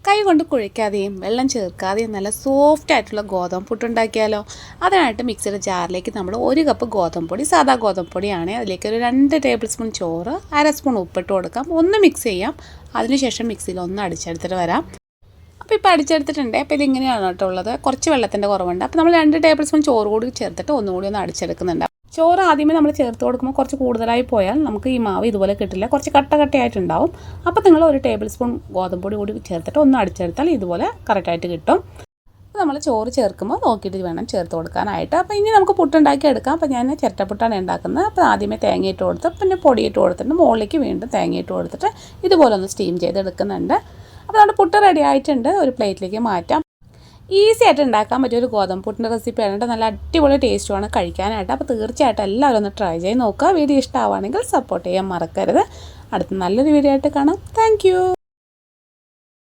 കൈ കൊണ്ട് കുഴയ്ക്കാതെയും വെള്ളം ചേർക്കാതെയും നല്ല സോഫ്റ്റ് ആയിട്ടുള്ള ഗോതമ്പ് പുട്ടുണ്ടാക്കിയാലോ. അതിനായിട്ട് മിക്സിയുടെ ജാറിലേക്ക് നമ്മൾ 1 കപ്പ് ഗോതമ്പ് പൊടി, സാധാ ഗോതമ്പ് പൊടിയാണ്, അതിലേക്ക് ഒരു 2 ടേബിൾ സ്പൂൺ ചോറ്, 1/2 സ്പൂൺ ഉപ്പിട്ട് കൊടുക്കാം. ഒന്ന് മിക്സ് ചെയ്യാം. അതിനുശേഷം മിക്സിയിൽ ഒന്ന് അടിച്ചെടുത്തിട്ട് വരാം. അപ്പോൾ ഇപ്പോൾ അടിച്ചെടുത്തിട്ടുണ്ട്. അപ്പോൾ ഇതിങ്ങനെയാണ് കേട്ടോ ഉള്ളത്. കുറച്ച് വെള്ളത്തിൻ്റെ കുറവുണ്ട്. അപ്പോൾ നമ്മൾ 2 ടേബിൾ സ്പൂൺ ചോറ് കൂടി ചേർത്തിട്ട് ഒന്നുകൂടി ഒന്ന് അടിച്ചെടുക്കുന്നുണ്ട്. ചോറ് ആദ്യമേ നമ്മൾ ചേർത്ത് കൊടുക്കുമ്പോൾ കുറച്ച് കൂടുതലായി പോയാൽ നമുക്ക് ഈ മാവ് ഇതുപോലെ കിട്ടില്ല, കുറച്ച് കട്ടയായിട്ടുണ്ടാവും. അപ്പോൾ നിങ്ങൾ 1 ടേബിൾ സ്പൂൺ ഗോതമ്പ് പൊടി കൂടി ചേർത്തിട്ട് ഒന്ന് അടിച്ചെടുത്താൽ ഇതുപോലെ കറക്റ്റായിട്ട് കിട്ടും. അപ്പോൾ നമ്മൾ ചോറ് ചേർക്കുമ്പോൾ നോക്കിയിട്ട് വേണം ചേർത്ത് കൊടുക്കാനായിട്ട്. അപ്പോൾ ഇനി നമുക്ക് പുട്ടുണ്ടാക്കി എടുക്കാം. അപ്പോൾ ഞാൻ ചിരട്ടപ്പുട്ടാണ് ഉണ്ടാക്കുന്നത്. അപ്പോൾ ആദ്യമേ തേങ്ങയിട്ട് കൊടുത്ത് പിന്നെ പൊടിയിട്ട് കൊടുത്തിട്ട് മുകളിലേക്ക് വീണ്ടും തേങ്ങയിട്ട് കൊടുത്തിട്ട് ഇതുപോലെ ഒന്ന് സ്റ്റീം ചെയ്തെടുക്കുന്നുണ്ട്. അപ്പോൾ നമ്മുടെ പുട്ട് റെഡി ആയിട്ടുണ്ട്. ഒരു പ്ലേറ്റിലേക്ക് മാറ്റാം. ഈസി ആയിട്ട് ഉണ്ടാക്കാൻ പറ്റിയ ഒരു ഗോതമ്പ് പുട്ടിൻ്റെ റെസിപ്പിയാണ്. നല്ല അടിപൊളി ടേസ്റ്റുമാണ് കഴിക്കാനായിട്ട്. അപ്പോൾ തീർച്ചയായിട്ടും എല്ലാവരും ഒന്ന് ട്രൈ ചെയ്ത് നോക്കുക. വീഡിയോ ഇഷ്ടമാവുകയാണെങ്കിൽ സപ്പോർട്ട് ചെയ്യാൻ മറക്കരുത്. അടുത്ത നല്ലൊരു വീഡിയോ ആയിട്ട് കാണാം. താങ്ക്